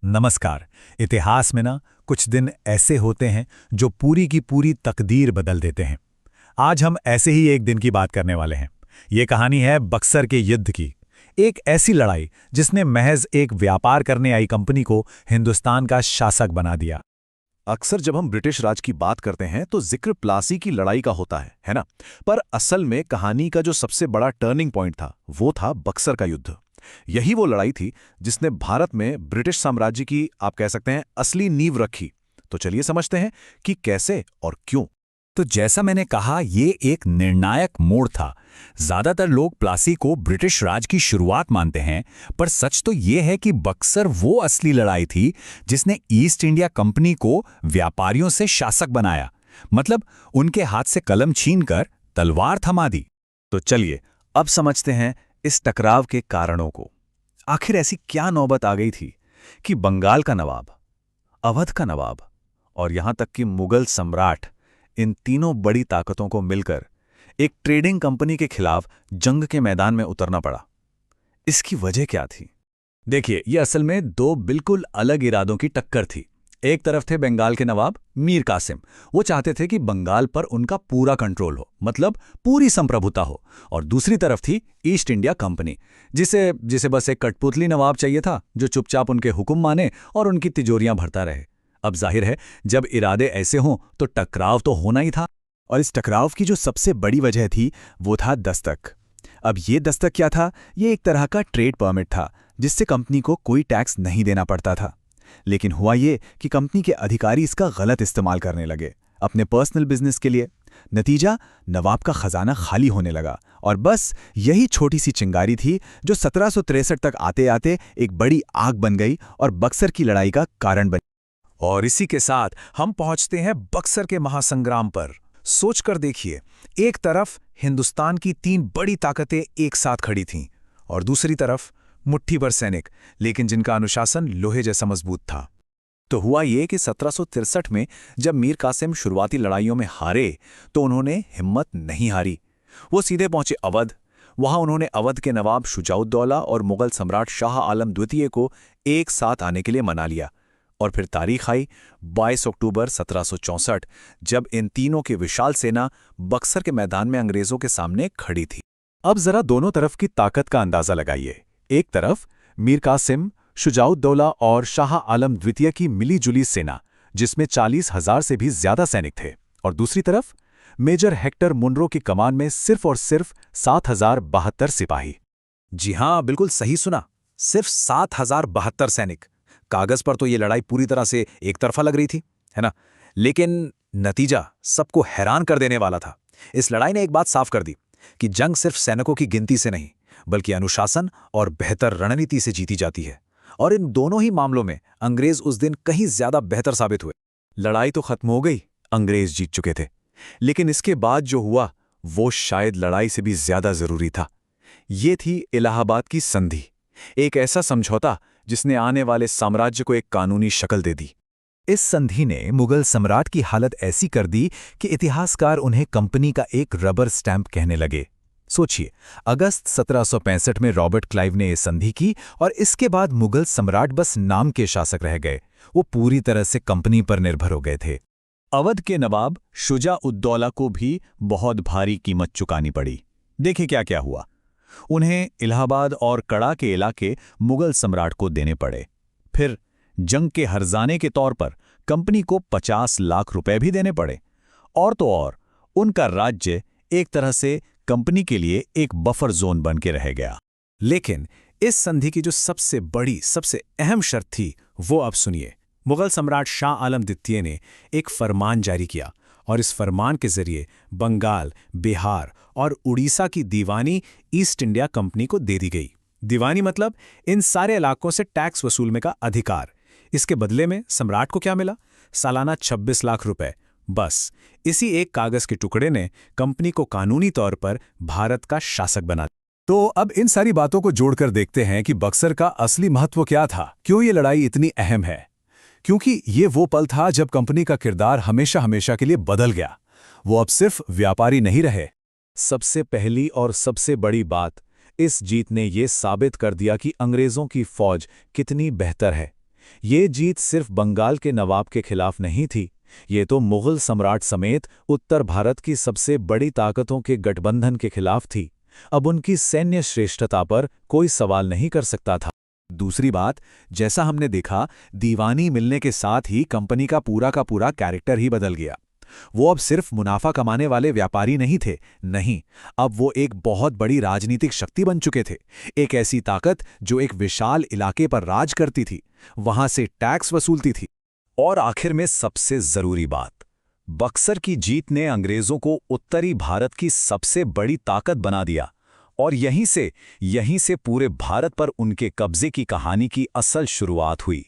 नमस्कार। इतिहास में ना कुछ दिन ऐसे होते हैं जो पूरी की पूरी तकदीर बदल देते हैं। आज हम ऐसे ही एक दिन की बात करने वाले हैं। ये कहानी है बक्सर के युद्ध की। एक ऐसी लड़ाई जिसने महज एक व्यापार करने आई कंपनी को हिंदुस्तान का शासक बना दिया। अक्सर जब हम ब्रिटिश राज की बात करते हैं तो जिक्र प्लासी की लड़ाई का होता है ना। पर असल में कहानी का जो सबसे बड़ा टर्निंग पॉइंट था वो था बक्सर का युद्ध। यही वो लड़ाई थी जिसने भारत में ब्रिटिश साम्राज्य की, आप कह सकते हैं, असली नींव रखी। तो चलिए समझते हैं कि कैसे और क्यों। तो जैसा मैंने कहा, ये एक निर्णायक मोड़ था। ज्यादातर लोग प्लासी को ब्रिटिश राज की शुरुआत मानते हैं, पर सच तो ये है कि बक्सर वो असली लड़ाई थी जिसने ईस्ट इंडिया कंपनी को व्यापारियों से शासक बनाया। मतलब उनके हाथ से कलम छीनकर तलवार थमा दी। तो चलिए अब समझते हैं इस टकराव के कारणों को। आखिर ऐसी क्या नौबत आ गई थी कि बंगाल का नवाब, अवध का नवाब और यहां तक कि मुगल सम्राट, इन तीनों बड़ी ताकतों को मिलकर एक ट्रेडिंग कंपनी के खिलाफ जंग के मैदान में उतरना पड़ा। इसकी वजह क्या थी? देखिए, ये असल में दो बिल्कुल अलग इरादों की टक्कर थी। एक तरफ थे बंगाल के नवाब मीर कासिम। वो चाहते थे कि बंगाल पर उनका पूरा कंट्रोल हो, मतलब पूरी संप्रभुता हो। और दूसरी तरफ थी ईस्ट इंडिया कंपनी, जिसे जिसे बस एक कठपुतली नवाब चाहिए था जो चुपचाप उनके हुक्म माने और उनकी तिजोरियां भरता रहे। अब जाहिर है, जब इरादे ऐसे हों तो टकराव तो होना ही था। और इस टकराव की जो सबसे बड़ी वजह थी वो था दस्तक। अब ये दस्तक क्या था? ये एक तरह का ट्रेड परमिट था जिससे कंपनी को कोई टैक्स नहीं देना पड़ता था। लेकिन हुआ ये कि कंपनी के अधिकारी इसका गलत इस्तेमाल करने लगे अपने पर्सनल बिजनेस के लिए। नतीजा, नवाब का खजाना खाली होने लगा। और बस यही छोटी सी चिंगारी थी जो 1763 तक आते आते एक बड़ी आग बन गई और बक्सर की लड़ाई का कारण बनी। और इसी के साथ हम पहुंचते हैं बक्सर के महासंग्राम पर। सोचकर देखिए, एक तरफ हिंदुस्तान की तीन बड़ी ताकतें एक साथ खड़ी थीं और दूसरी तरफ मुट्ठी भर सैनिक, लेकिन जिनका अनुशासन लोहे जैसा मजबूत था। तो हुआ ये कि 1763 में जब मीर कासिम शुरुआती लड़ाइयों में हारे तो उन्होंने हिम्मत नहीं हारी। वो सीधे पहुंचे अवध। वहां उन्होंने अवध के नवाब शुजाउद्दौला और मुगल सम्राट शाह आलम द्वितीय को एक साथ आने के लिए मना लिया। और फिर तारीख आई 22 अक्टूबर 1764, जब इन तीनों की विशाल सेना बक्सर के मैदान में अंग्रेजों के सामने खड़ी थी। अब जरा दोनों तरफ की ताकत का अंदाजा लगाइए। एक तरफ मीर कासिम, शुजाउद्दौला और शाह आलम द्वितीय की मिलीजुली सेना, जिसमें 40,000 से भी ज्यादा सैनिक थे। और दूसरी तरफ मेजर हेक्टर मुनरो की कमान में सिर्फ और सिर्फ 7,072 सिपाही। जी हां, बिल्कुल सही सुना, सिर्फ 7,072 सैनिक। कागज पर तो ये लड़ाई पूरी तरह से एक तरफा लग रही थी, है ना? लेकिन नतीजा सबको हैरान कर देने वाला था। इस लड़ाई ने एक बात साफ कर दी कि जंग सिर्फ सैनिकों की गिनती से नहीं, बल्कि अनुशासन और बेहतर रणनीति से जीती जाती है। और इन दोनों ही मामलों में अंग्रेज उस दिन कहीं ज्यादा बेहतर साबित हुए। लड़ाई तो खत्म हो गई, अंग्रेज जीत चुके थे। लेकिन इसके बाद जो हुआ वो शायद लड़ाई से भी ज्यादा जरूरी था। ये थी इलाहाबाद की संधि, एक ऐसा समझौता जिसने आने वाले साम्राज्य को एक कानूनी शक्ल दे दी। इस संधि ने मुगल सम्राट की हालत ऐसी कर दी कि इतिहासकार उन्हें कंपनी का एक रबर स्टैंप कहने लगे। सोचिए, अगस्त 1765 में रॉबर्ट क्लाइव ने यह संधि की और इसके बाद मुगल सम्राट बस नाम के शासक रह गए। वो पूरी तरह से कंपनी पर निर्भर हो गए थे। अवध के नवाब शुजा-उद-दौला को भी बहुत भारी कीमत चुकानी पड़ी। देखिए क्या क्या हुआ। उन्हें इलाहाबाद और कड़ा के इलाके मुगल सम्राट को देने पड़े। फिर जंग के हर्जाने के तौर पर कंपनी को 50 लाख रुपए भी देने पड़े। और तो और, उनका राज्य एक तरह से कंपनी के लिए एक बफर जोन बन के रह गया। लेकिन इस संधि की जो सबसे बड़ी, सबसे अहम शर्त थी, वो अब सुनिए। मुगल सम्राट शाह आलम द्वितीय ने एक फरमान जारी किया और इस फरमान के जरिए बंगाल, बिहार और उड़ीसा की दीवानी ईस्ट इंडिया कंपनी को दे दी गई। दीवानी मतलब इन सारे इलाकों से टैक्स वसूलने का अधिकार। इसके बदले में सम्राट को क्या मिला? सालाना 26 लाख रुपए। बस इसी एक कागज के टुकड़े ने कंपनी को कानूनी तौर पर भारत का शासक बना। तो अब इन सारी बातों को जोड़कर देखते हैं कि बक्सर का असली महत्व क्या था, क्यों ये लड़ाई इतनी अहम है। क्योंकि ये वो पल था जब कंपनी का किरदार हमेशा हमेशा के लिए बदल गया। वो अब सिर्फ व्यापारी नहीं रहे। सबसे पहली और सबसे बड़ी बात, इस जीत ने ये साबित कर दिया कि अंग्रेजों की फौज कितनी बेहतर है। ये जीत सिर्फ बंगाल के नवाब के खिलाफ नहीं थी, ये तो मुगल सम्राट समेत उत्तर भारत की सबसे बड़ी ताकतों के गठबंधन के खिलाफ थी। अब उनकी सैन्य श्रेष्ठता पर कोई सवाल नहीं कर सकता था। दूसरी बात, जैसा हमने देखा, दीवानी मिलने के साथ ही कंपनी का पूरा कैरेक्टर ही बदल गया। वो अब सिर्फ मुनाफा कमाने वाले व्यापारी नहीं थे, नहीं, अब वो एक बहुत बड़ी राजनीतिक शक्ति बन चुके थे। एक ऐसी ताकत जो एक विशाल इलाके पर राज करती थी, वहां से टैक्स वसूलती थी। और आखिर में सबसे जरूरी बात, बक्सर की जीत ने अंग्रेजों को उत्तरी भारत की सबसे बड़ी ताकत बना दिया, और यहीं से पूरे भारत पर उनके कब्जे की कहानी की असल शुरुआत हुई।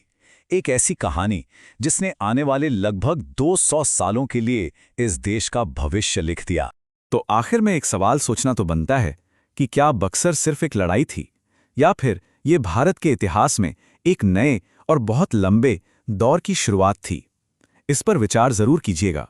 एक ऐसी कहानी जिसने आने वाले लगभग 200 सालों के लिए इस देश का भविष्य लिख दिया। तो आखिर में एक सवाल सोचना तो बनता है कि क्या बक्सर सिर्फ एक लड़ाई थी, या फिर ये भारत के इतिहास में एक नए और बहुत लंबे दौर की शुरुआत थी? इस पर विचार जरूर कीजिएगा।